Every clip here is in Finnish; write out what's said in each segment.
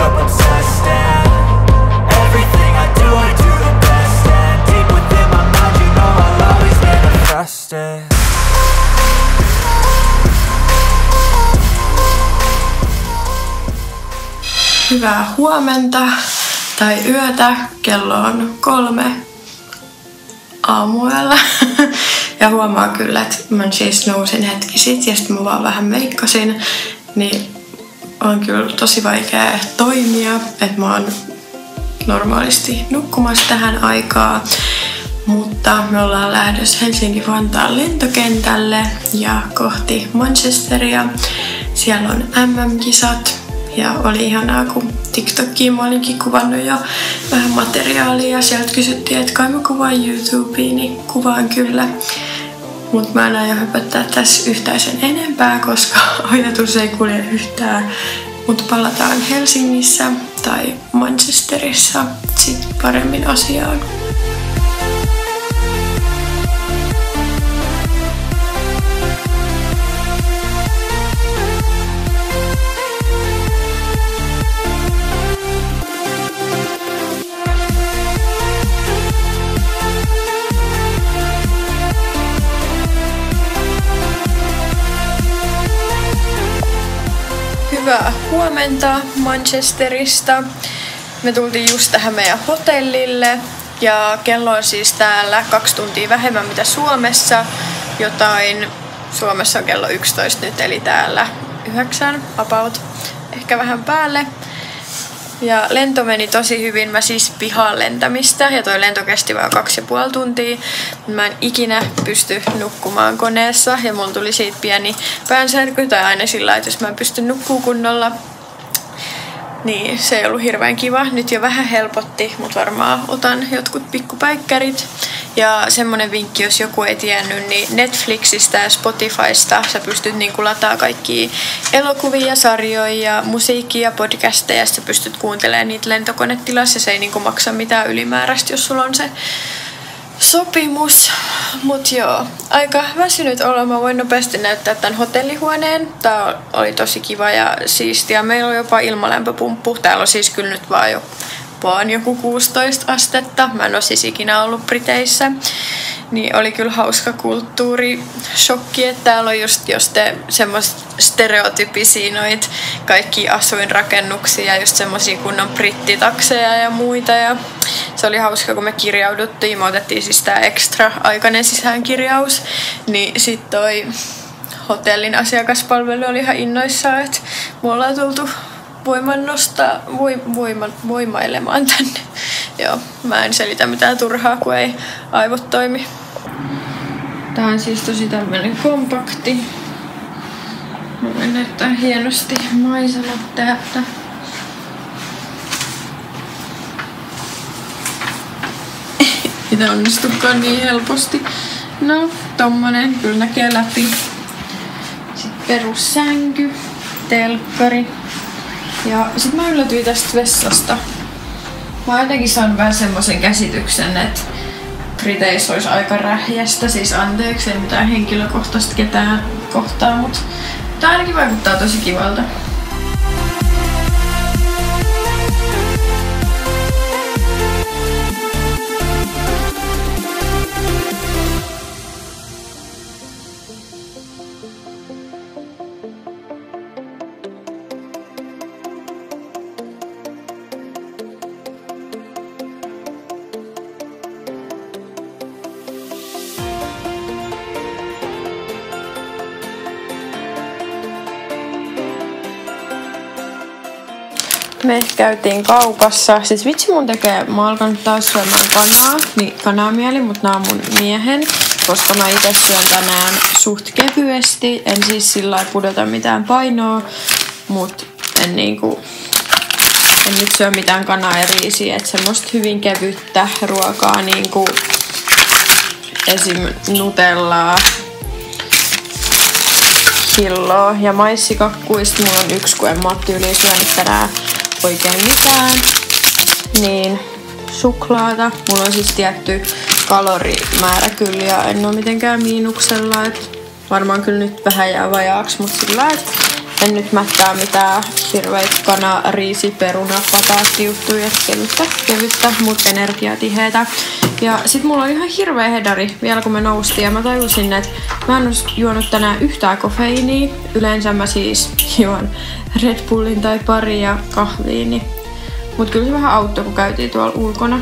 up obsessed, and everything I do the best. And deep within my mind, you know I'll always manifest it. Hyvää huomenta tai yötä. Kello on 3 aamuella. Ja huomaa kyllä, että mä siis nousin hetki sit ja sitten mä vaan vähän meikkasin. Niin on kyllä tosi vaikea toimia, että mä oon normaalisti nukkumassa tähän aikaan. Mutta me ollaan lähdössä Helsinki-Vantaan lentokentälle ja kohti Manchesteria. Siellä on MM-kisat. Ja oli ihanaa, kun TikTokiin mä olinkin kuvannut jo vähän materiaalia ja sieltä kysyttiin, että kai mä kuvaan YouTubeen, niin kuvaan kyllä. Mut mä en aio höpöttää tässä yhtään sen enempää, koska ajatus ei kulje yhtään. Mut palataan Helsingissä tai Manchesterissa sit paremmin asiaan. Hyvää huomenta Manchesterista. Me tultiin just tähän meidän hotellille ja kello on siis täällä 2 tuntia vähemmän mitä Suomessa. Suomessa on kello 11 nyt, eli täällä 9 about, ehkä vähän päälle. Ja lento meni tosi hyvin. Mä siis vihaan lentämistä ja toi lento kesti vaan 2,5 tuntia. Mä en ikinä pysty nukkumaan koneessa ja mulla tuli siitä pieni päänsärky tai aina sillä, että jos mä en pysty nukkumaan kunnolla, niin se ei ollut hirveän kiva. Nyt jo vähän helpotti, mutta varmaan otan jotkut pikkupäikkärit. Ja semmonen vinkki, jos joku ei tiennyt, niin Netflixistä ja Spotifysta sä pystyt niinku lataa kaikkia elokuvia, sarjoja, musiikkia ja podcasteja ja sä pystyt kuuntelemaan niitä lentokonetilassa ja se ei niinku maksa mitään ylimääräistä, jos sulla on se sopimus. Mut joo, aika väsynyt olo. Mä voin nopeasti näyttää tän hotellihuoneen. Tää oli tosi kiva ja siistiä. Meillä on jopa ilmalämpöpumppu. Täällä on siis kyllä nyt vaan joku 16 astetta. Mä en oo siis ikinä ollut Briteissä. Niin oli kyllä hauska kulttuurishokki, että täällä on just semmoista stereotypisiä noit kaikki asuinrakennuksia ja just semmosia kunnon brittitakseja ja muita. Ja se oli hauska, kun me kirjauduttiin. Me otettiin siis tää extra-aikainen sisäänkirjaus. Niin sit toi hotellin asiakaspalvelu oli ihan innoissaan, että me ollaan tultu voimailemaan tänne. Joo, mä en selitä mitään turhaa, kun ei aivot toimi. Tää on siis tosi tämmönen kompakti. Mä voin näyttää hienosti maisemat täältä. Ei tää onnistukaan niin helposti. No, tommonen kyllä näkee läpi. Sitten perussänky, telkkari. Ja sit mä yllätyin tästä vessasta. Mä jotenkin saan vähän semmosen käsityksen, että Briteissä olisi aika rähjästä. Siis anteeksi, ei mitään henkilökohtaista ketään kohtaa, mutta tää ainakin vaikuttaa tosi kivalta. Me käytiin kaupassa. Siis vitsi mun tekee, mä oon alkanut taas syömään kanaa, niin kanamieli, mutta nää on mun miehen, koska mä itse syön tänään suht kevyesti. En siis sillä lailla pudota mitään painoa, mut en nyt syö mitään kanaa ja riisiä, että semmoista hyvin kevyttä ruokaa niinku esim. Nutellaa, hilloa ja maissikakkuista. Mulla on yksi, kun en mä oo tyyliin syönyt tänään oikein mitään. Niin suklaata. Mulla on siis tietty kalorimäärä kyllä ja en oo mitenkään miinuksella. Et varmaan kyllä nyt vähän jää vajaaksi, mutta sillä että En nyt mättää mitään hirveitä kana, riisi, peruna, pataattijuttuja, kevyttä, mut energiatiheetä. Ja sit mulla oli ihan hirveä hedari vielä kun me noustiin ja mä tajusin, että mä en oo juonut tänään yhtään kofeiiniä. Yleensä mä siis juon Red Bullin tai pari ja kahviini. Mut kyllä se vähän auttoi kun käytiin tuolla ulkona.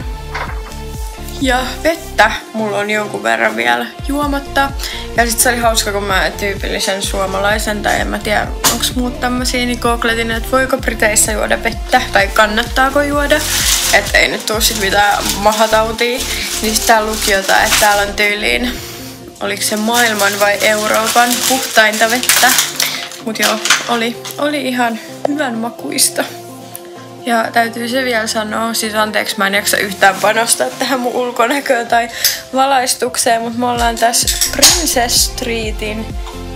Ja vettä mulla on jonkun verran vielä juomatta. Ja sit se oli hauska, kun mä tyypillisen suomalaisen, tai en mä tiedä, onks muut tämmösiä, niin googletin, että voiko Briteissä juoda vettä, tai kannattaako juoda. Että ei nyt tuu sit mitään mahatautia. Niin sit täällä luki jotain, että täällä on tyyliin, oliko se maailman vai Euroopan puhtainta vettä. Mut joo, oli ihan hyvän makuista. Ja täytyy se vielä sanoa, siis anteeksi mä en jaksa yhtään panostaa tähän mun ulkonäköön tai valaistukseen, mutta me ollaan tässä Princess Streetin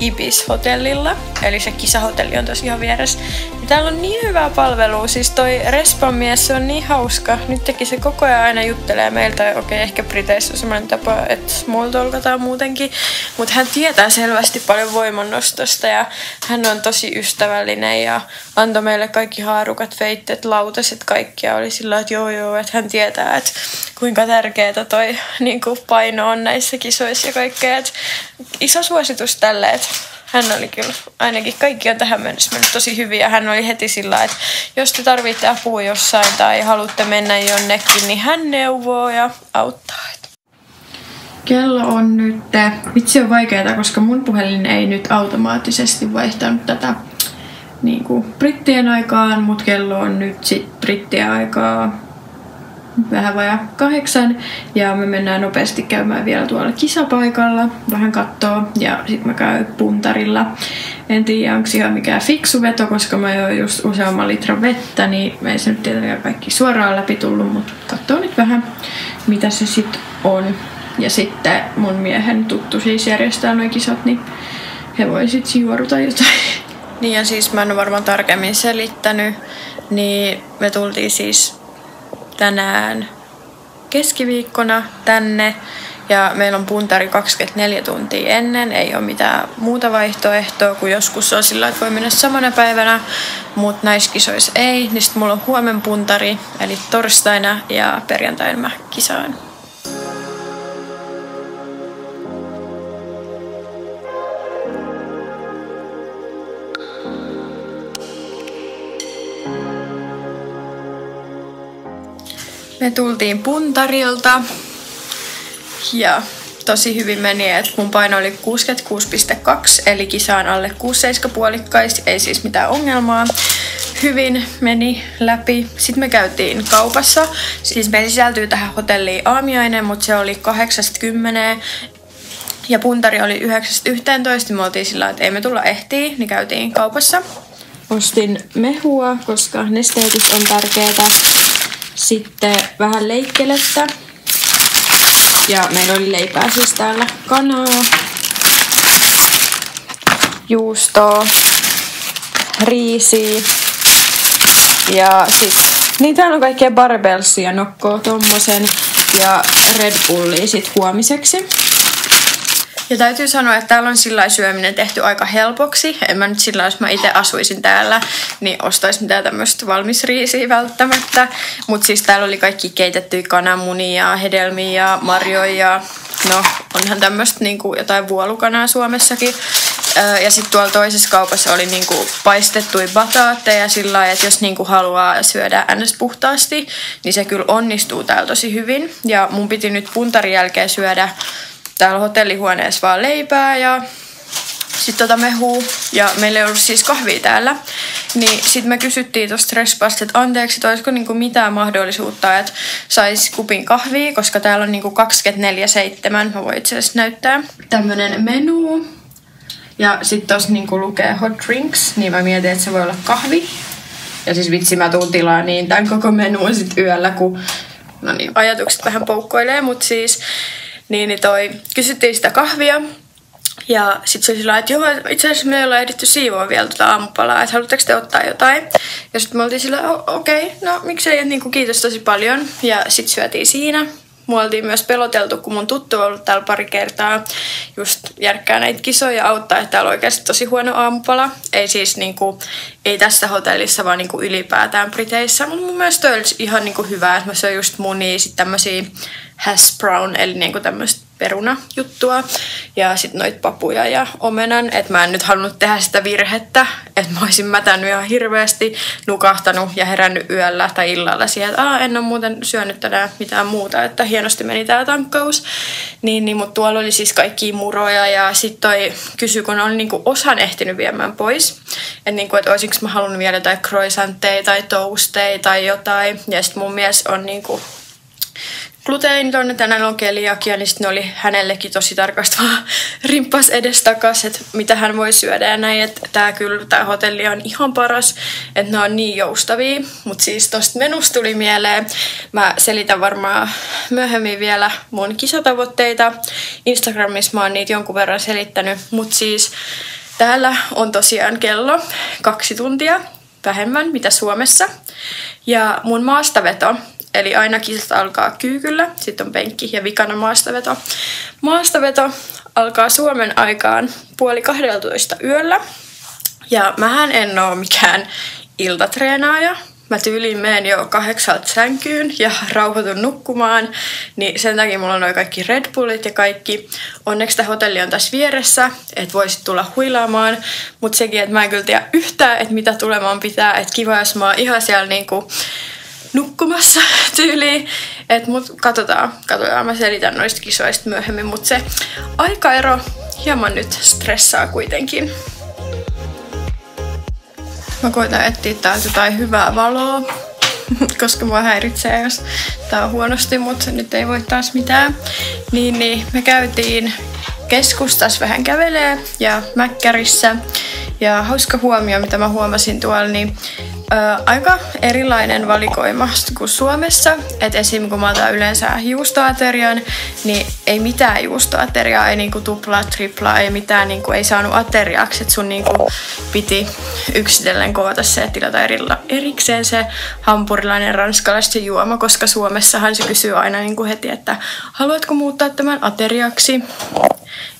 Ibis-hotellilla, eli se kisahotelli on tosi ihan vieressä. Ja täällä on niin hyvää palvelua, siis toi respan mies, se on niin hauska. Nyt teki se koko ajan aina juttelee meiltä, okei, ehkä Briteissä on semmoinen tapa, että small talkataan muutenkin. Mutta hän tietää selvästi paljon voimannostosta ja hän on tosi ystävällinen ja antoi meille kaikki haarukat, feittet, lautaset, kaikkia. Oli sillä että joo, että hän tietää, että kuinka tärkeää toi niin kuin paino on näissä kisoissa ja kaikkea. Et iso suositus tälle, että hän oli kyllä, ainakin kaikki on tähän mennessä mennyt tosi hyvin ja hän oli heti sillä, että jos te tarvitte apua jossain tai haluatte mennä jonnekin, niin hän neuvoo ja auttaa. Kello on nyt, vitsi on vaikeaa, koska mun puhelin ei nyt automaattisesti vaihtanut tätä niin kuin brittien aikaan, mutta kello on nyt sit brittien aikaa vähän vajaa 8 ja me mennään nopeasti käymään vielä tuolla kisapaikalla, vähän kattoo ja sit mä käyn puntarilla. En tiedä onko ihan mikään fiksu veto, koska mä join just useamman litran vettä, niin ei se nyt tietenkään kaikki suoraan läpi tullut, mutta katsoo nyt vähän mitä se sit on. Ja sitten mun miehen tuttu siis järjestää noi kisat, niin he voi sit juoruta jotain. Niin ja siis mä en ole varmaan tarkemmin selittänyt, niin me tultiin siis tänään keskiviikkona tänne ja meillä on puntari 24 tuntia ennen, ei ole mitään muuta vaihtoehtoa kuin joskus on sillä, että voi mennä samana päivänä, mutta näissä kisoissa ei, niin sitten mulla on huomen puntari, eli torstaina ja perjantaina mä kisaan. Me tultiin puntarilta ja tosi hyvin meni, että mun paino oli 66,2 eli kisaan alle 6,7 puolikkais, ei siis mitään ongelmaa. Hyvin meni läpi. Sitten me käytiin kaupassa. Siis me sisältyy tähän hotelliin aamiainen, mutta se oli 8:10 ja puntari oli 9:11. Me oltiin sillä, että ei me tulla ehtii, niin käytiin kaupassa. Ostin mehua, koska nesteytys on tärkeää. Sitten vähän leikkelettä. Ja meillä oli leipää siis täällä kanaa, juustoa, riisiä ja sit niin täällä on kaikkea barbelsia, nokkoa tommosen ja Red Bullia sit huomiseksi. Ja täytyy sanoa, että täällä on sillä syöminen tehty aika helpoksi. En mä nyt sillä jos mä itse asuisin täällä, niin ostaisin mitään tämmöistä valmisriisiä välttämättä. Mutta siis täällä oli kaikki keitettyjä kananmunia, hedelmiä ja marjoja ja no onhan tämmöistä niinku jotain vuolukanaa Suomessakin. Ja sitten tuolla toisessa kaupassa oli niinku paistettuja bataatteja sillä lailla, että jos niinku haluaa syödä ns. Puhtaasti, niin se kyllä onnistuu täällä tosi hyvin. Ja mun piti nyt puntarin jälkeen syödä täällä hotellihuoneessa vaan leipää ja sitten mehua ja meillä ei ollut siis kahvia täällä. Niin sitten me kysyttiin tuosta respasta, että anteeksi, että olisiko niinku mitään mahdollisuutta, että saisi kupin kahvia, koska täällä on niinku 24/7. Mä voin itse asiassa näyttää tämmönen menu. Ja sitten tuossa niinku lukee hot drinks, niin mä mietin, että se voi olla kahvi. Ja siis vitsi, mä tuun tilaa niin tämän koko menuun sit yöllä, kun no niin, ajatukset vähän poukkoilee, mutta siis niin kysyttiin sitä kahvia. Ja sitten se oli sillä, että joo, itse asiassa me ei olla ehditty siivoa vielä aamupalaa, että haluatteko te ottaa jotain. Ja sitten me oltiin sillä, okei, no miksei, että niinku, kiitos tosi paljon. Ja sitten syötiin siinä. mua oltiin myös peloteltu, kun mun tuttu on ollut täällä pari kertaa just järkkää näitä kisoja auttaa, että täällä on oikeasti tosi huono aamupala. Ei siis niinku, ei tässä hotellissa, vaan niinku ylipäätään Briteissä. Mutta mun mielestä toi olisi ihan niinku hyvä, että mä söin just munia, sit tämmösiä hash brown, eli niinku tämmöistä perunajuttua ja sitten noita papuja ja omenan, että mä en nyt halunnut tehdä sitä virhettä, että mä olisin mätännyt ihan hirveästi, nukahtanut ja herännyt yöllä tai illalla siihen, että en ole muuten syönyt tänään mitään muuta, että hienosti meni tää tankkaus. Mutta tuolla oli siis kaikkia muroja ja sitten toi kysyi, kun oli niinku osan ehtinyt viemään pois, että niinku, et olisinko mä halunnut vielä jotain croissantteja tai toasteja tai jotain, ja sitten mun mies on niinku gluteeniton, tänään on keliakia, niin sitten oli hänellekin tosi tarkasti vaan rimppas edestakas, että mitä hän voi syödä ja näin, että tää hotelli on ihan paras, että ne on niin joustavia, mutta siis tosta menusta tuli mieleen, mä selitän varmaan myöhemmin vielä mun kisatavoitteita, Instagramissa mä oon niitä jonkun verran selittänyt, mutta siis täällä on tosiaan kello 2 tuntia vähemmän mitä Suomessa ja mun maastaveto, eli aina kisat alkaa kyykyllä, sitten on penkki ja vikana maastaveto. Maastaveto alkaa Suomen aikaan 11:30 yöllä. Ja mähän en oo mikään iltatreenaaja. Mä tyyliin menen jo 8 sänkyyn ja rauhoitun nukkumaan. Niin sen takia mulla on noi kaikki Red Bullit ja kaikki. Onneksi tämä hotelli on tässä vieressä, että voisit tulla huilaamaan. Mutta sekin, että mä en kyllä tiedä yhtään, että mitä tulemaan pitää. Että kiva, jos mä oon ihan siellä niinku nukkumassa tyyliin. Mut katsotaan. Mä selitän noista kisoista myöhemmin. Mut se aikaero hieman nyt stressaa kuitenkin. Mä koitan etsiä täältä jotain hyvää valoa, koska mua häiritsee, jos tää on huonosti, mutta nyt ei voi taas mitään. Niin me käytiin keskustassa vähän kävelee ja Mäkkärissä. Ja hauska huomio, mitä mä huomasin tuolla, niin aika erilainen valikoima kuin Suomessa. Et esim. Kun mä otan yleensä juustoaterian, niin ei mitään juustoateriaa, ei niinku tuplaa, triplaa, ei mitään, niinku, ei saanut ateriaksi. Et sun niinku piti yksitellen koota se, että tilata erikseen se hampurilainen ranskalaisten juoma, koska Suomessahan se kysyy aina niinku heti, että haluatko muuttaa tämän ateriaksi.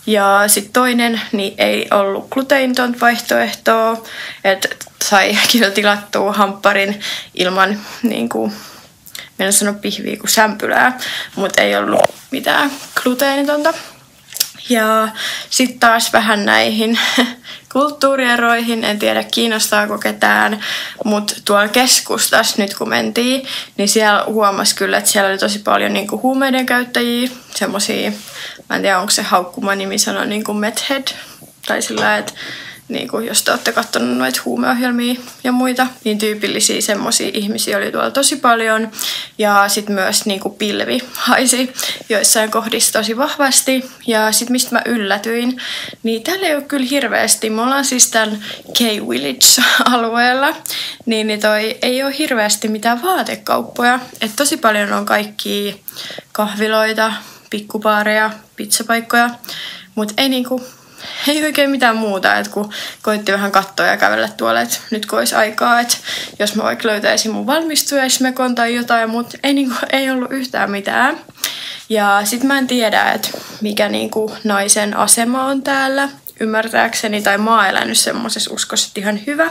Ja sitten toinen, niin ei ollut gluteenitonta vaihtoehtoa, että sai kyllä tilattua hampparin ilman, niin kuin, en sano pihviä kuin sämpylää, mutta ei ollut mitään gluteenitonta. Ja sitten taas vähän näihin kulttuurieroihin, en tiedä kiinnostaako ketään, mutta tuolla keskustassa nyt kun mentiin, niin siellä huomasi kyllä, että siellä oli tosi paljon niinku huumeiden käyttäjiä, semmosia, mä en tiedä onko se haukkuma nimi sanoa niinku meth head, tai sillä että niinku, jos te olette katsonut noita huumeohjelmia ja muita, niin tyypillisiä semmosia ihmisiä oli tuolla tosi paljon. Ja sitten myös niinku pilvi haisi joissain kohdissa tosi vahvasti. Ja sitten mistä mä yllätyin, niin täällä ei ole kyllä hirveästi. Me ollaan siis tämän K-Village-alueella, niin toi ei ole hirveästi mitään vaatekauppoja. Et tosi paljon on kaikkia kahviloita, pikkubaareja, pizzapaikkoja, mutta ei oikein mitään muuta, että kun koitti vähän katsoa ja kävellä tuolla, että nyt kun olisi aikaa, että jos mä vaikka löytäisin mun valmistujaismekon tai jotain, mutta ei ollut yhtään mitään. Ja sit mä en tiedä, että mikä naisen asema on täällä, ymmärtääkseni, tai mä oon elänyt semmoisessa uskossa, että ihan hyvä.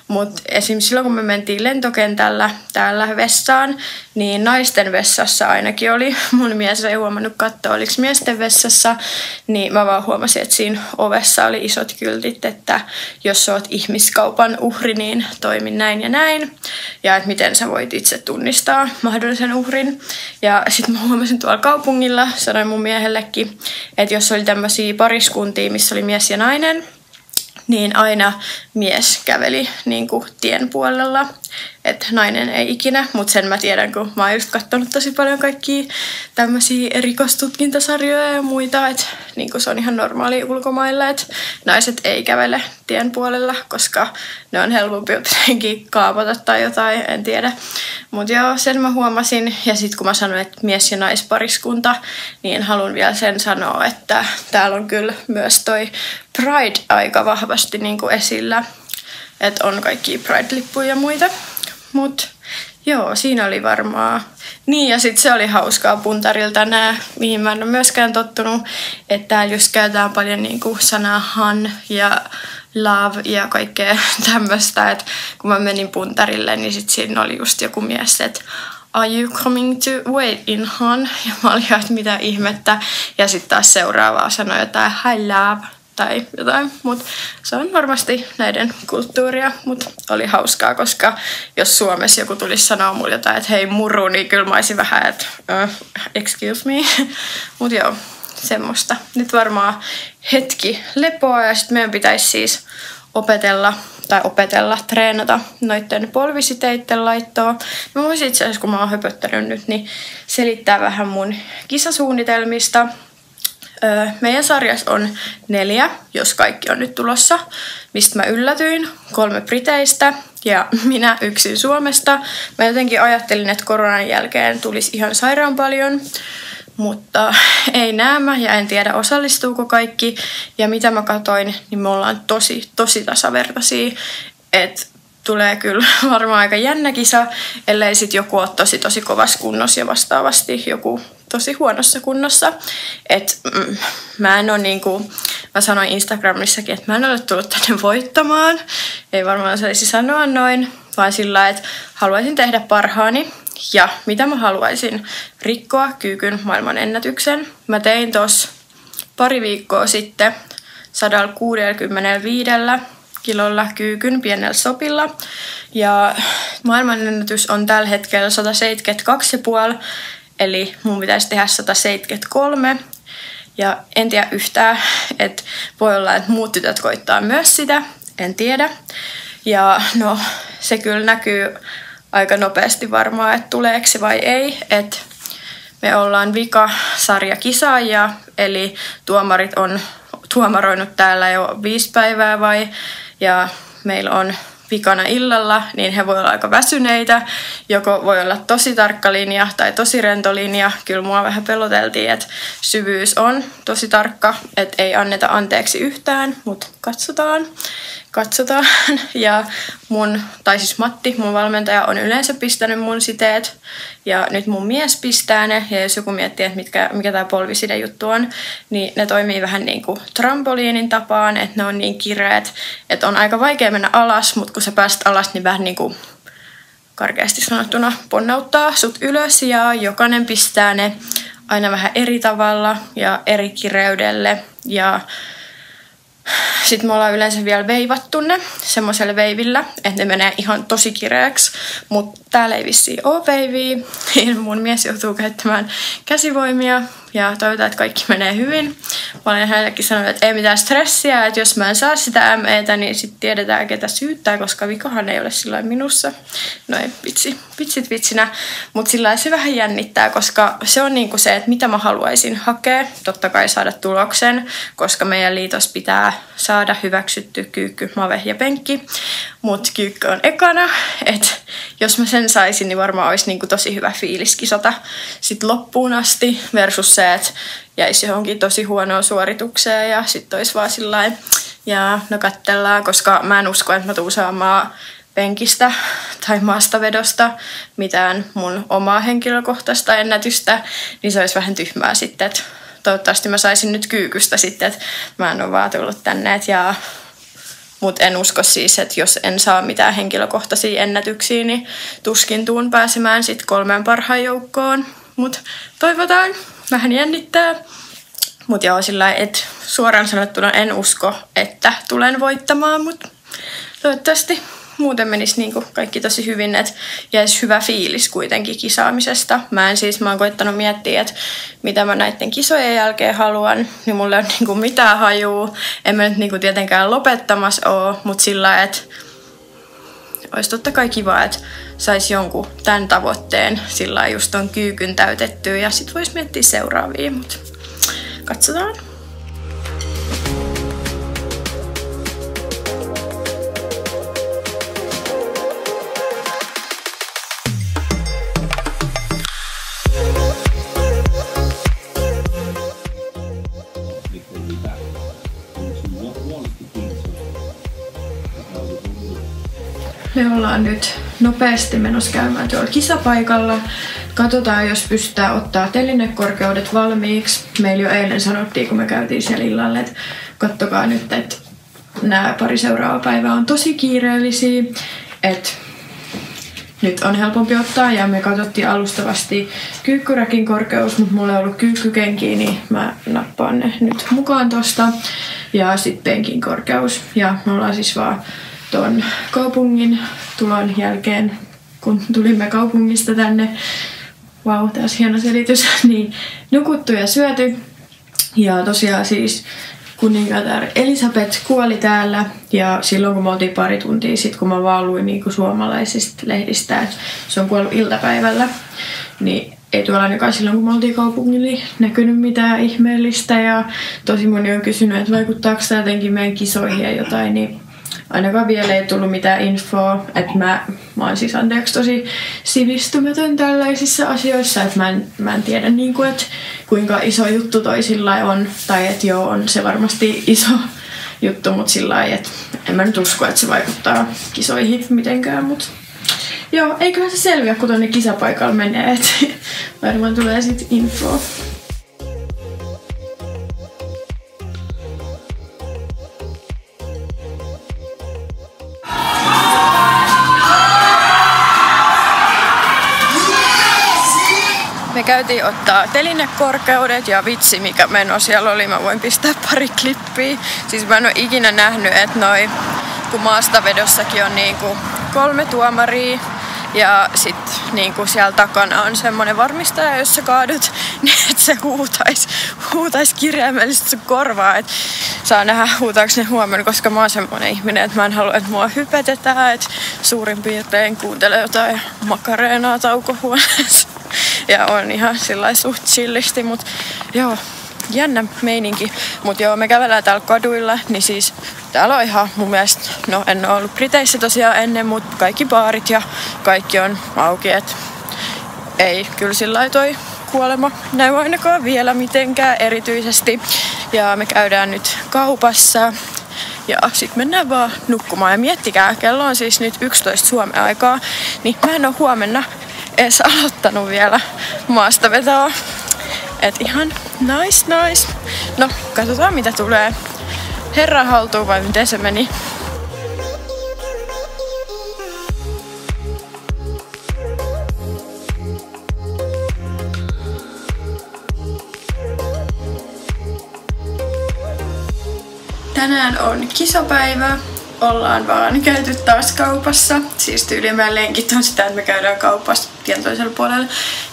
Mutta esimerkiksi silloin, kun me mentiin lentokentällä täällä vessaan, niin naisten vessassa ainakin oli. Mun mies ei huomannut katsoa, oliko miesten vessassa. Niin mä vaan huomasin, että siinä ovessa oli isot kyltit, että jos sä oot ihmiskaupan uhri, niin toimi näin ja näin. Ja että miten sä voit itse tunnistaa mahdollisen uhrin. Ja sitten mä huomasin tuolla kaupungilla, sanoin mun miehellekin, että jos oli tämmöisiä pariskuntia, missä oli mies ja nainen, niin aina mies käveli tien puolella, että nainen ei ikinä, mutta sen mä tiedän, kun mä oon just katsonut tosi paljon kaikkia tämmöisiä rikostutkintasarjoja ja muita, että se on ihan normaali ulkomailla, että naiset ei kävele tien puolella, koska ne on helpompi jotenkin kaapata tai jotain, en tiedä. Mutta joo, sen mä huomasin, ja sitten kun mä sanoin, että mies- ja naispariskunta, niin haluan vielä sen sanoa, että täällä on kyllä myös toi Pride aika vahvasti esillä, että on kaikki Pride-lippuja ja muita. Mut Joo, siinä oli varmaan. Niin, ja sitten se oli hauskaa puntarilta nää, mihin mä en ole myöskään tottunut, että täällä just käytetään paljon niinku sanaa han ja love ja kaikkea tämmöistä, että kun mä menin puntarille, niin sit siinä oli just joku mies, että are you coming to wait in han? Ja mä olin että mitä ihmettä, ja sitten taas seuraavaa sanoi jotain hi love tai jotain, mutta se on varmasti näiden kulttuuria, mutta oli hauskaa, koska jos Suomessa joku tulisi sanoa mulle jotain, että hei muru, niin kyllä mä olisin vähän, että excuse me, mutta joo, semmoista. Nyt varmaan hetki lepoa ja sitten meidän pitäisi siis treenata noitten polvisiteitten laittoa. Mä voisin itse asiassa, kun mä oon höpöttänyt nyt, niin selittää vähän mun kisasuunnitelmista. Meidän sarjassa on 4, jos kaikki on nyt tulossa, mistä mä yllätyin. 3 Briteistä ja minä yksin Suomesta. Mä jotenkin ajattelin, että koronan jälkeen tulisi ihan sairaan paljon, mutta ei näemmä ja en tiedä osallistuuko kaikki. Ja mitä mä katsoin, niin me ollaan tosi tasavertaisia. Et tulee kyllä varmaan aika jännä kisa, ellei sit joku ole tosi kovassa kunnossa ja vastaavasti joku tosi huonossa kunnossa. Et mä en ole niinku, mä sanoin Instagramissakin, että mä en ole tullut tänne voittamaan. Ei varmaan saisi sanoa noin, vaan sillä, että haluaisin tehdä parhaani. Ja mitä mä haluaisin? Rikkoa kyykyn maailmanennätyksen. Mä tein tossa pari viikkoa sitten 165 kilolla kyykyn pienellä sopilla. Ja maailmanennätys on tällä hetkellä 172,5, eli mun pitäisi tehdä 173. Ja en tiedä yhtään, että voi olla, että muut tytöt koittaa myös sitä, en tiedä. Ja no, se kyllä näkyy aika nopeasti varmaan, että tuleeko se vai ei. Et me ollaan vikasarjakisaajia, eli tuomarit on tuomaroinut täällä jo 5 päivää ja meillä on vikana illalla, niin he voi olla aika väsyneitä. Joko voi olla tosi tarkka linja tai tosi rento linja. Kyllä mua vähän peloteltiin, että syvyys on tosi tarkka, että ei anneta anteeksi yhtään, mutta katsotaan. Ja Matti, mun valmentaja, on yleensä pistänyt mun siteet. Ja nyt mun mies pistää ne. Ja jos joku miettii, että mikä tää polviside juttu on, niin ne toimii vähän niin kuin trampoliinin tapaan, että ne on niin kireet, että on aika vaikea mennä alas, mutta kun sä pääset alas, niin vähän niin kuin karkeasti sanottuna ponnauttaa sut ylös ja jokainen pistää ne aina vähän eri tavalla ja eri kireydelle. Ja sitten me ollaan yleensä vielä veivattu ne semmoisella veivillä, että ne menee ihan tosi kireäksi, mutta täällä ei vissiin ole veiviä, niin mun mies joutuu käyttämään käsivoimia ja toivotaan, että kaikki menee hyvin. Mä olen hänellekin sanonut, että ei mitään stressiä, että jos mä en saa sitä MEtä, niin sitten tiedetään, ketä syyttää, koska vikahan ei ole sillain minussa. No ei, vitsit vitsinä, mutta sillä se vähän jännittää, koska se on niinku se, että mitä mä haluaisin hakea, totta kai saada tuloksen, koska meidän liitos pitää saada hyväksytty kyykky, mave ja penkki, mutta kyykky on ekana, että jos mä sen saisin, niin varmaan olisi niinku tosi hyvä fiilis kisata sit loppuun asti versus se, että jäisi johonkin tosi huonoon suoritukseen ja sitten olisi vaan sillain, ja no kattellaan, koska mä en usko, että mä tuun saamaan penkistä tai maastavedosta mitään mun omaa henkilökohtaista ennätystä, niin se olisi vähän tyhmää sitten, että toivottavasti mä saisin nyt kyykystä sitten, että mä en ole vaan tullut tänne, mutta en usko siis, että jos en saa mitään henkilökohtaisia ennätyksiä, niin tuskin tuun pääsemään sitten 3 parhaan joukkoon. Mutta toivotaan, vähän jännittää. Mutta joo, sillä että suoraan sanottuna en usko, että tulen voittamaan, mutta toivottavasti muuten menisi niinku kaikki tosi hyvin, että jäisi hyvä fiilis kuitenkin kisaamisesta. Mä oon koittanut miettiä, että mitä mä näiden kisojen jälkeen haluan, niin mulla ei ole niinku mitään hajua. En mä nyt niinku tietenkään lopettamassa oo, mutta sillä että olisi totta kai kiva, että saisi jonkun tämän tavoitteen sillä just on kyykyn täytettyä ja sit vois miettiä seuraavia, mutta katsotaan. Me ollaan ollaan nyt nopeasti menossa käymään tuolla kisapaikalla. Katsotaan, jos pystytään ottaa telinekorkeudet valmiiksi. Meillä jo eilen sanottiin, kun me käytiin siellä illalla, että kattokaa nyt, että nämä pari seuraavaa päivää on tosi kiireellisiä. Että nyt on helpompi ottaa ja me katsottiin alustavasti kyykkyräkin korkeus, mutta mulla ei ollut kyykkykenkiä, niin mä nappaan ne nyt mukaan tosta. Ja sitten penkin korkeus. Ja me ollaan siis vaan ton kaupungin tulon jälkeen, kun tulimme kaupungista tänne, vau, taas hieno selitys, niin nukuttu ja syöty. Ja tosiaan siis kuningatar Elisabeth kuoli täällä ja silloin kun me oltiin pari tuntia sitten, kun mä vaan luin niin suomalaisista lehdistä, että se on kuollut iltapäivällä, niin ei tuolla ainakaan silloin kun me oltiin kaupungilla näkynyt mitään ihmeellistä ja tosi moni on kysynyt, että vaikuttaako tämä jotenkin meidän kisoihin ja jotain, niin ainakaan vielä ei tullut mitään infoa, että mä oon siis anteeksi tosi sivistymätön tällaisissa asioissa, että mä en tiedä niin kuin, että kuinka iso juttu toisilla on, tai että joo, on se varmasti iso juttu, mutta sillä lailla, että en mä nyt usko, että se vaikuttaa kisoihin mitenkään, mutta joo, eiköhän se selviä, kun tonne kisapaikalla menee, että varmaan tulee sit infoa. Me käytiin ottaa telinekorkeudet ja vitsi mikä meno siellä oli, mä voin pistää pari klippiä. Siis mä en oo ikinä nähnyt, että kun maastavedossakin on niinku 3 tuomaria ja sit niinku siellä takana on semmonen varmistaja, jos sä kaadut, niin että se huutais kirjaimellisesti sun korvaa, että saa nähdä huutaaks ne huomenna, koska mä oon semmonen ihminen, että mä en halua, että mua hypetetään, että suurin piirtein kuuntelee jotain makareenaa taukohuoneessa. Ja on ihan sillai suht chillisti, mut joo, jännä meininki. Mut joo, me kävellään täällä kaduilla, niin siis täällä on ihan mun mielestä, no en oo ollut Briteissä tosiaan ennen, mut kaikki baarit ja kaikki on auki, et ei kyllä sillai toi kuolema näy ainakaan vielä mitenkään erityisesti. Ja me käydään nyt kaupassa ja sit mennään vaan nukkumaan ja miettikää, kello on siis nyt 11 Suomen aikaa, niin mä en oo huomenna edes aloittanut vielä maastavetoa. Et ihan nice. No, katsotaan mitä tulee. Herran haltuun vai miten se meni? Tänään on kisapäivä. Ollaan vaan käyty taas kaupassa. Siis tyyliin meidän lenkit on sitä, että me käydään kaupassa tien toisella puolella.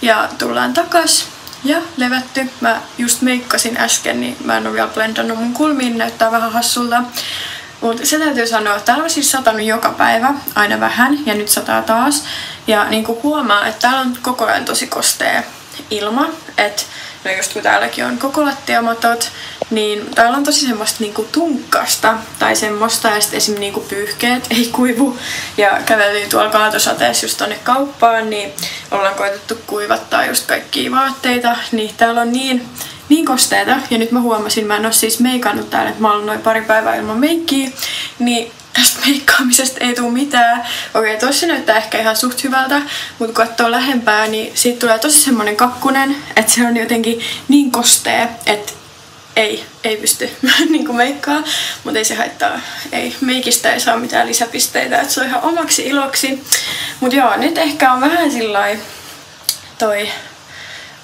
Ja tullaan takas ja levätty. Mä just meikkasin äsken, niin mä en oo vielä blendannut mun kulmiin. Näyttää vähän hassulta. Mutta se täytyy sanoa, että täällä on siis satanut joka päivä aina vähän. Ja nyt sataa taas. Ja niinku huomaa, että täällä on koko ajan tosi kostea ilma. Et no just kun täälläkin on koko lattiamatot, niin täällä on tosi semmoista niinku tunkkasta tai semmoista ja sitten esim. Niinku pyyhkeet ei kuivu. Ja käveltiin tuolla kaatosateessa just tonne kauppaan, niin ollaan koetettu kuivattaa just kaikkia vaatteita. Niin täällä on niin kosteeta. Ja nyt mä huomasin, mä en oo siis meikannut täällä, että mä oon noin pari päivää ilman meikkiä. Niin tästä meikkaamisesta ei tule mitään. Okei, tossa näyttää ehkä ihan suht hyvältä, mutta kun katsoo lähempää, niin siitä tulee tosi semmonen kakkunen, että se on jotenkin niin kostea, että ei pysty niinku meikkaa, mutta ei se haittaa. Ei, meikistä ei saa mitään lisäpisteitä, että se on ihan omaksi iloksi. Mut joo, nyt ehkä on vähän sillai toi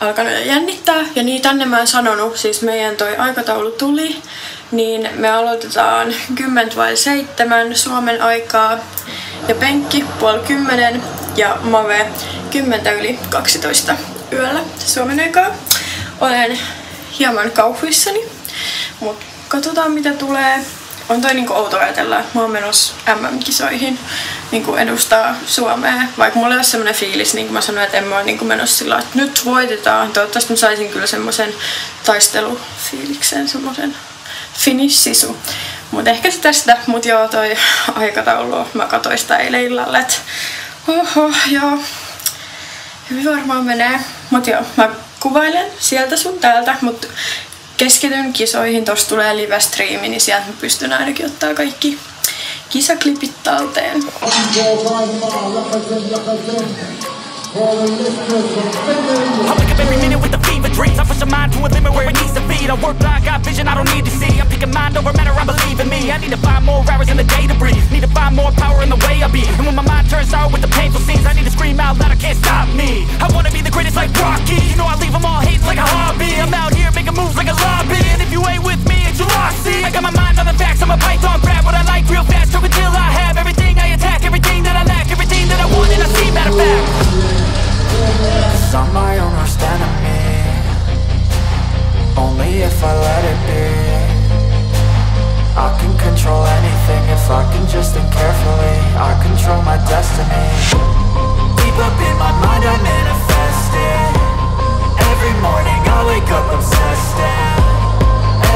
alkanut jännittää. Ja niin tänne mä en sanonut, siis meidän toi aikataulu tuli, niin me aloitetaan 10:07 Suomen aikaa ja penkki 9:30 ja mave 10:12 yöllä Suomen aikaa. Olen hieman kauhuissani, mutta katsotaan mitä tulee. On toi niinku outo ajatella, että mä oon menossa MM-kisoihin niinku edustaa Suomea. Vaikka mulla ei ole semmonen fiilis, niin kuin mä sanoin, että en mä oo niinku menossa sillä että nyt voitetaan. Toivottavasti mä saisin kyllä semmosen taistelufiiliksen, semmosen finish-sisu. Mut ehkä se tästä, mut joo toi aikataulu, mä katsoin sitä eilen illalla, että oho, joo, hyvin varmaan menee. Mut joo, mä kuvailen sieltä sun täältä, mut keskityn kisoihin, tossa tulee live-striimi, niin sieltä mä pystyn ainakin ottaa kaikki kisaklipit talteen. I wake up every minute with the fever dreams. I push my mind to a limit where it needs to be. I work blind, got vision I don't need to see. I'm picking mind over matter, I believe in me. I need to find more hours in the day to breathe. Need to find more power in the way I be. And when my mind turns sour with the painful scenes, I need to scream out loud, I can't stop me. I wanna be the greatest like Rocky. You know I leave them all hating like a hobby. I'm out here making moves like a lobby. And if you ain't with me, it's your loss. See, I got my mind on the facts, I'm a python, grab what I like real fast. Choke until I have everything I attack, everything that I lack, everything that I want and I see, matter of fact. 'Cause I'm my own worst enemy. Only if I let it be. I can control anything if I can just think carefully. I control my destiny. Deep up in my mind I manifest it. Every morning I wake up obsessed and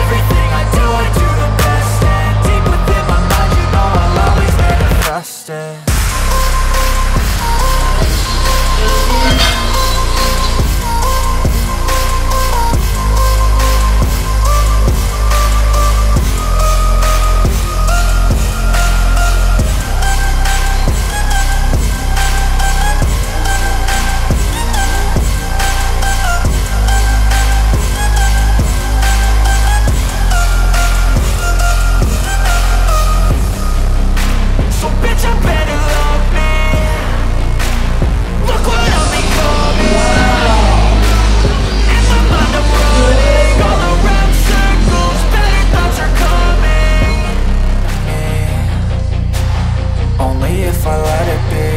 everything I do the best. And deep within my mind you know I'll always manifest it. If I let it be,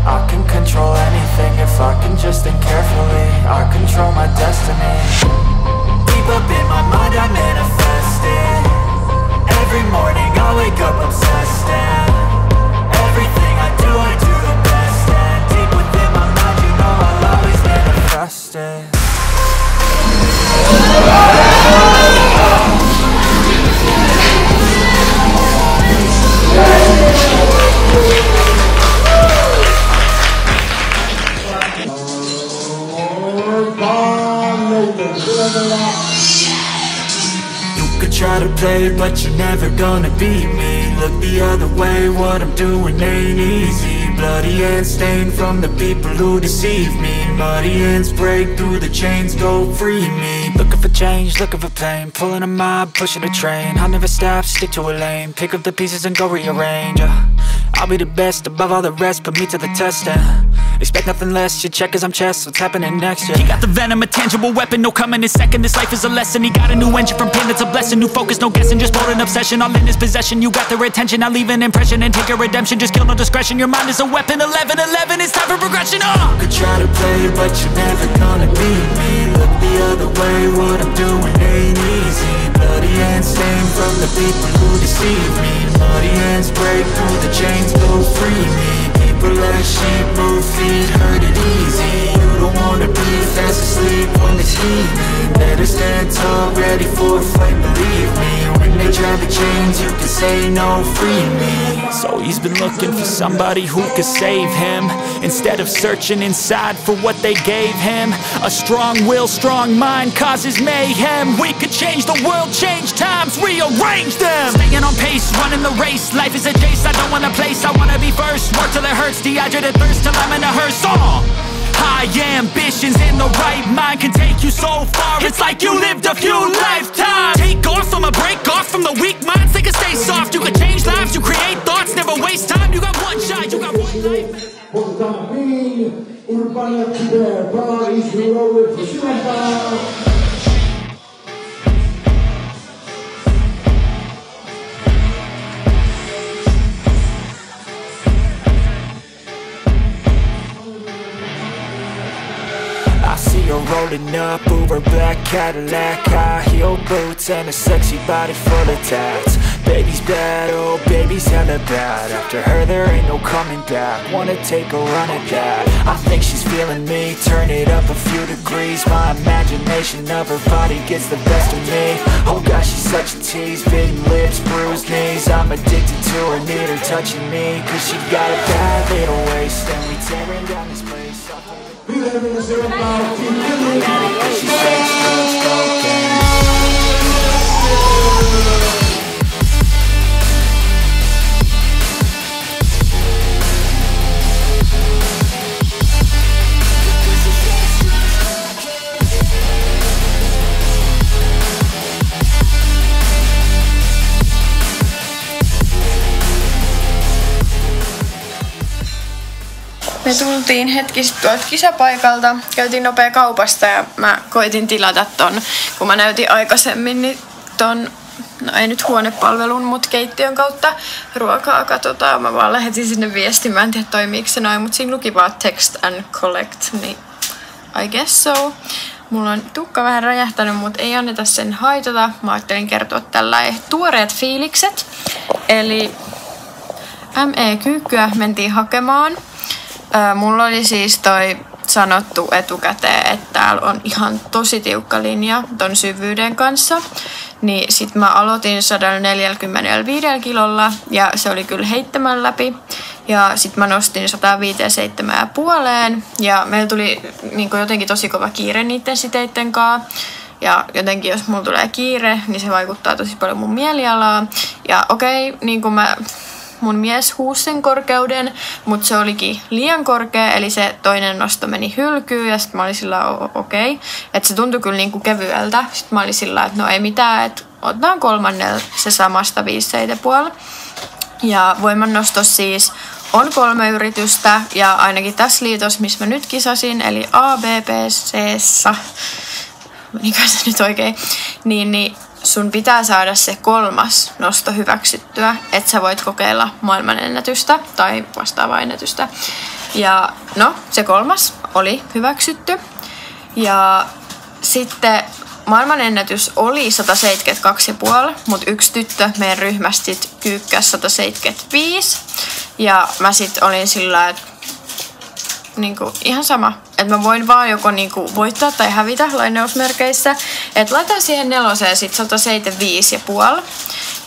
I can control anything if I can just think carefully. I control my destiny. Deep up in my mind I manifest it. Every morning I wake up obsessed and everything I do the best. And deep within my mind you know I'll always manifest it. You could try to play, but you're never gonna beat me. Look the other way, what I'm doing ain't easy. Bloody hands stained from the people who deceive me. Muddy hands break through the chains, go free me. Looking for change, looking for pain. Pulling a mob, pushing a train. I'll never stop, stick to a lane. Pick up the pieces and go rearrange. I'll be the best above all the rest, put me to the test and expect nothing less, your check is I'm chess, what's happening next, yeah. He got the venom, a tangible weapon, no coming in second. This life is a lesson, he got a new engine from pain, that's a blessing. New focus, no guessing, just bold and obsession. All in his possession, you got their attention. I'll leave an impression and take your redemption. Just kill, no discretion, your mind is a weapon. 11-11, it's time for progression, You could try to play, but you're never gonna beat me. Look the other way, what I'm doing ain't easy. Bloody hands stained from the people who deceive me. Muddy hands break through the chains, go free me. People like sheep, move feet, hurt it easy. You don't wanna be fast asleep when it's evening. Better stand tall, ready for a fight, believe me. When they try the chains, you can say no, free me. So he's been looking for somebody who could save him, instead of searching inside for what they gave him. A strong will, strong mind causes mayhem. We could change the world, change times, rearrange them. Staying on pace, running the race. Life is a chase, I don't want a place. I wanna be first, work till it hurts. Dehydrated thirst till I'm in a hearse. High ambitions in the right mind can take you so far. It's like you lived a few lifetimes. Take off from a break off from the weak minds. They can stay soft, you can change lives, you create thoughts. Never waste time, you got one shot, you got one life. I see her rolling up, Uber black Cadillac, high heel boots and a sexy body full of tats. Baby's bad, oh baby's hella bad. After her there ain't no coming back. Wanna take a run at that. I think she's feeling me, turn it up a few degrees. My imagination of her body gets the best of me. Oh gosh, she's such a tease, bitten lips, bruised knees. I'm addicted to her, need her touching me. Cause she got a bad little waist and we tearing down this place. She says drugs, cocaine. Me tultiin hetki sitten tuolta kisapaikalta, käytiin nopea kaupasta ja mä koitin tilata ton, kun mä näytin aikaisemmin, niin ton, no ei nyt huonepalvelun, mut keittiön kautta ruokaa katsotaan. Mä vaan lähetin sinne viestin, mä en tiedä toimiiko se noin, mut siinä luki vaan text and collect, niin I guess so. Mulla on tukka vähän räjähtänyt, mutta ei anneta sen haitata. Mä ajattelin kertoa tällainen tuoreet fiilikset. Eli ME-kyykkyä mentiin hakemaan. Mulla oli siis toi sanottu etukäteen, että täällä on ihan tosi tiukka linja ton syvyyden kanssa. Niin sit mä aloitin 145 kilolla ja se oli kyllä heittämän läpi. Ja sit mä nostin 157,5 ja meillä tuli niin jotenkin tosi kova kiire niiden siteitten kanssa. Ja jotenkin jos mulla tulee kiire, niin se vaikuttaa tosi paljon mun mielialaan. Ja okei, niin kuin mun mies huusi sen korkeuden, mutta se olikin liian korkea, eli se toinen nosto meni hylkyyn ja sitten mä olin sillä okei. Että se tuntui kyllä niinku kevyeltä. Sitten mä olin sillä että no ei mitään, että otetaan kolmannella se samasta 5,5. Ja voimannostos siis on 3 yritystä ja ainakin tässä liitossa, missä mä nyt kisasin, eli ABPC:ssä, menikö se nyt oikein, niin sun pitää saada se 3. nosto hyväksyttyä, että sä voit kokeilla maailmanennätystä tai vastaavaa ennätystä. Ja no, se 3. oli hyväksytty. Ja sitten maailmanennätys oli 172,5, mutta yksi tyttö meidän ryhmästä sit kyykkäsi 175. Ja mä sit olin sillä, että niinku, ihan sama, että mä voin vaan joko niinku voittaa tai hävitä lainausmerkeissä. Että laitan siihen 4 sit 175,5.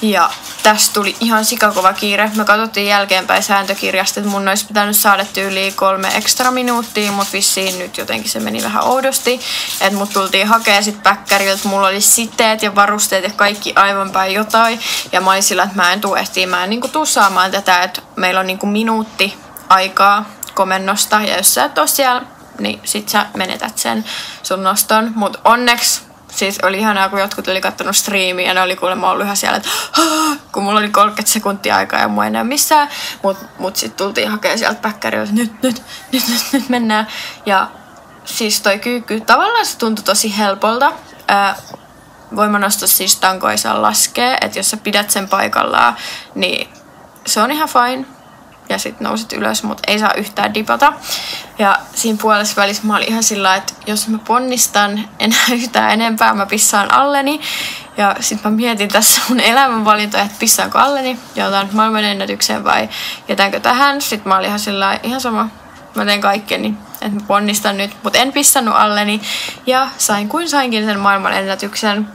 Ja tästä tuli ihan sikakova kiire. Me katsottiin jälkeenpäin sääntökirjasta, että mun olisi pitänyt saada tyyliin 3 ekstra minuuttia, mutta vissiin nyt jotenkin se meni vähän oudosti. Että mut tultiin hakea sit päkkäriltä, mulla oli siteet ja varusteet ja kaikki aivan päin jotain. Ja mä olin sillä, että mä en tuu ehtiin, mä en niinku tuu saamaan tätä, että meillä on niinku minuutti aikaa komennosta. Ja jos sä et oo siellä, niin sit sä menetät sen sun noston. Mut onneksi siis oli ihanaa, kun jotkut oli kattonut striimiä ja ne oli kuulemma ollut ihan siellä, että kun mulla oli 30 sekuntia aikaa ja mua ei näy missään. Mut sit tultiin hakemaan sieltä päkkäriltä, nyt mennään. Ja siis toi kyykky, tavallaan se tuntui tosi helpolta. Voimanostos siis tanko ei saa laskea, että jos sä pidät sen paikallaan, niin se on ihan fine. Ja sit nousit ylös, mutta ei saa yhtään dipata. Ja siinä puolessa välissä mä olin ihan sillä, että jos mä ponnistan enää yhtään enempää, mä pissaan alleni. Ja sit mä mietin tässä mun elämänvalintoja, että pissaanko alleni ja otan maailmanennätykseen vai jätänkö tähän. Sitten mä olin ihan sillä ihan sama, mä teen kaikkeni, että mä ponnistan nyt, mutta en pissannut alleni. Ja sainkin sen maailmanennätyksen.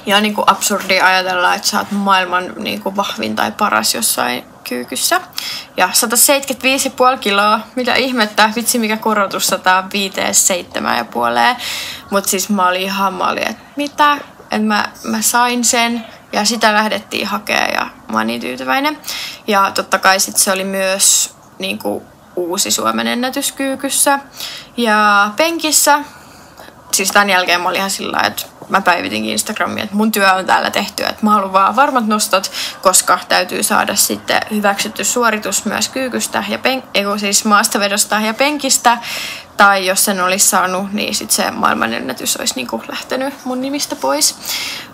Ja niin kuin absurdi ajatella, että sä oot maailman niin kuin vahvin tai paras jossain kyykyssä. Ja 175,5 kiloa, mitä ihmettä, vitsi mikä korotus 157,5. Mutta siis mä olin, että mitä? Että mä sain sen ja sitä lähdettiin hakemaan ja mä oon niin tyytyväinen. Ja totta kai sit se oli myös niin kuin uusi Suomen ennätys kyykyssä. Ja penkissä, siis tämän jälkeen mä olin ihan sillä, että mä päivitinkin Instagramia, että mun työ on täällä tehty, että mä haluan vaan varmat nostot, koska täytyy saada sitten hyväksytty suoritus myös kyykystä ja siis maastavedosta ja penkistä. Tai jos sen olisi saanut, niin sitten se maailmanennätys olisi niinku lähtenyt mun nimistä pois.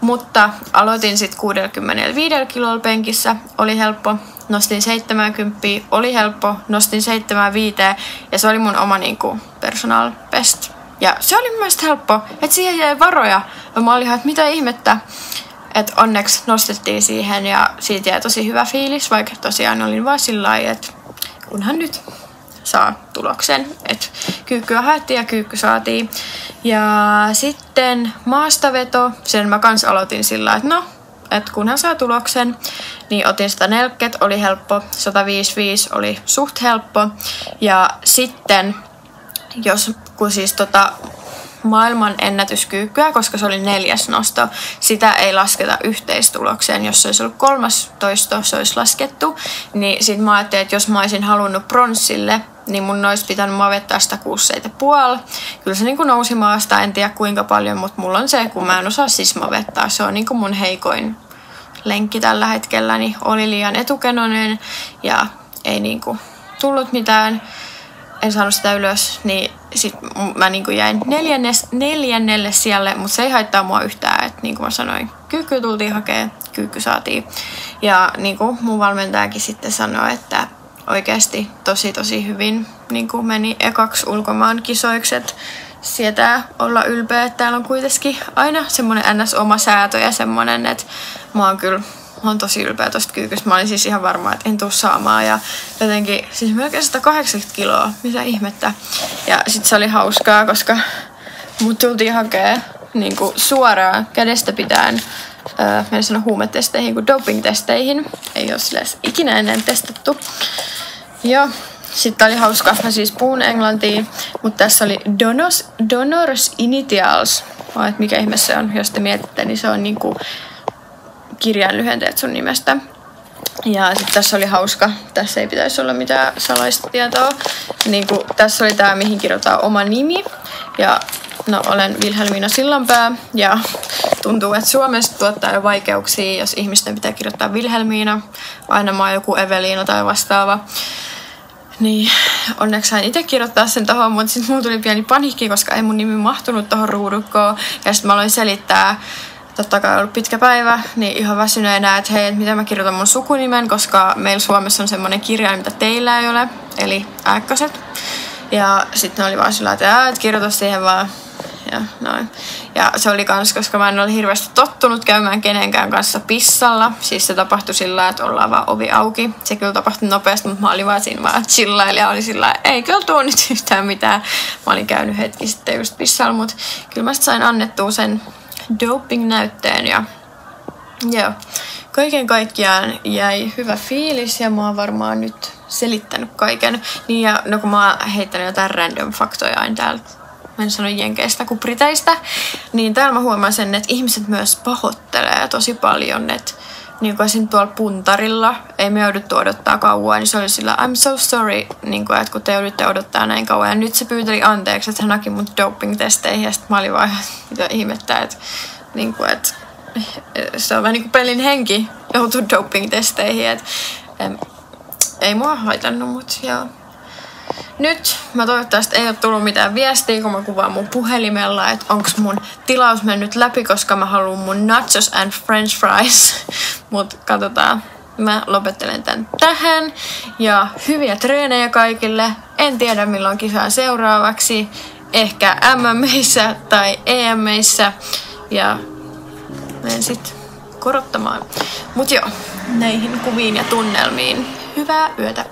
Mutta aloitin sitten 65 kilolla penkissä, oli helppo. Nostin 70, oli helppo, nostin 75 ja se oli mun oma niinku personal best. Ja se oli mun mielestä helppo, että siihen jäi varoja. Ja mä olin ihan, että mitä ihmettä. Että onneksi nostettiin siihen ja siitä jäi tosi hyvä fiilis, vaikka tosiaan olin vaan sillä lailla, että kunhan nyt saa tuloksen. Että kyykkyä haettiin ja kyykky saatiin. Ja sitten maastaveto, sen mä kans aloitin sillä että no, että kunhan saa tuloksen, niin otin 140, oli helppo, 155 oli suht helppo. Ja sitten kun siis maailman ennätyskyykkyä, koska se oli 4. nosto, sitä ei lasketa yhteistulokseen. Jos se olisi ollut 13, se olisi laskettu. Niin sit mä ajattelin, että jos mä olisin halunnut pronssille, niin mun olisi pitänyt mavettaa 167,5. Kyllä se niin kuin nousi maasta, en tiedä kuinka paljon, mutta mulla on se, kun mä en osaa siis mavettaa. Se on niin kuin mun heikoin lenkki tällä hetkellä, niin oli liian etukenoinen ja ei niin kuin tullut mitään en saanut sitä ylös, niin sit mä niinku jäin neljännelle sijalle, mutta se ei haittaa mua yhtään, että niin kuin mä sanoin, kyykky tultiin hakee, kyykky saatiin. Ja niin kuin mun valmentajakin sitten sanoi, että oikeasti tosi hyvin niin kuin meni ekaksi ulkomaan kisoiksi, että sietää olla ylpeä, että täällä on kuitenkin aina semmoinen ns-oma säätö ja semmoinen, että mä oon tosi ylpeä tosta kyykystä. Mä olin siis ihan varma, että en tuu saamaan ja jotenkin siis melkein 180 kiloa, mitä ihmettä. Ja sit se oli hauskaa, koska mut tultiin hakee niinku suoraan kädestä pitäen mä en sano huumetesteihin kuin doping-testeihin. Ei ole sille ikinä ennen testattu. Ja sitten oli hauska, mä siis puhun englantia, mutta tässä oli Donors Initials. Että mikä ihme se on, jos te mietitte, niin se on niinku kirjainlyhenteet sun nimestä. Ja sitten tässä oli hauska, tässä ei pitäisi olla mitään salaista tietoa. Niinku, tässä oli tää, mihin kirjoitetaan oma nimi. Ja no, olen Vilhelmiina Sillanpää ja tuntuu, että Suomessa tuottaa jo vaikeuksia, jos ihmisten pitää kirjoittaa Vilhelmiina. Aina mä oon joku Eveliina tai vastaava. Niin onneksi sain itse kirjoittaa sen tohon, mutta sitten mulla tuli pieni paniikki, koska ei mun nimi mahtunut tohon ruudukkoon. Ja sitten mä aloin selittää, totta kai on ollut pitkä päivä, niin ihan väsyneenä, että hei, miten mä kirjoitan mun sukunimen, koska meillä Suomessa on semmoinen kirjain, mitä teillä ei ole, eli ääkköset. Ja sitten ne oli vaan sillä, että kirjoita siihen vaan. Ja noin. Ja se oli kans, koska mä en ole hirveästi tottunut käymään kenenkään kanssa pissalla. Siis se tapahtui sillä, että ollaan vaan ovi auki. Se kyllä tapahtui nopeasti, mutta mä olin vaan siinä vaan chillailla ja oli sillä, ei kyllä tuu nyt yhtään mitään. Mä olin käynyt hetki sitten just pissalla, mutta kyllä mä sain annettua sen doping-näytteen ja joo. Kaiken kaikkiaan jäi hyvä fiilis ja mä oon varmaan nyt selittänyt kaiken. Niin ja no kun mä oon heittänyt jotain random faktoja aina täältä, mä en sano jenkeistä kuin briteistä, niin täällä mä huomaan sen, että ihmiset myös pahoittelee tosi paljon, että niin kuin esim. Tuolla puntarilla ei me jouduttu odottaa kauan, niin se oli sillä I'm so sorry, niin kuin, että kun te joudutte odottaa näin kauan. Ja nyt se pyyteli anteeksi, että hän haki mut doping-testeihin ja sitten mä olin vaan mitä ihmettä, että, niin kuin, että se on vähän niin kuin pelin henki joutuu doping-testeihin, että ei mua haitannut, mut joo. Nyt mä toivottavasti ei ole tullut mitään viestiä, kun mä kuvaan mun puhelimella, että onks mun tilaus mennyt läpi, koska mä haluan mun nachos and french fries. Mut katsotaan. Mä lopettelen tän tähän. Ja hyviä treenejä kaikille. En tiedä milloin kisaan seuraavaksi. Ehkä MM:issä tai EM:issä. Ja menen sit korottamaan. Mut joo, näihin kuviin ja tunnelmiin. Hyvää yötä.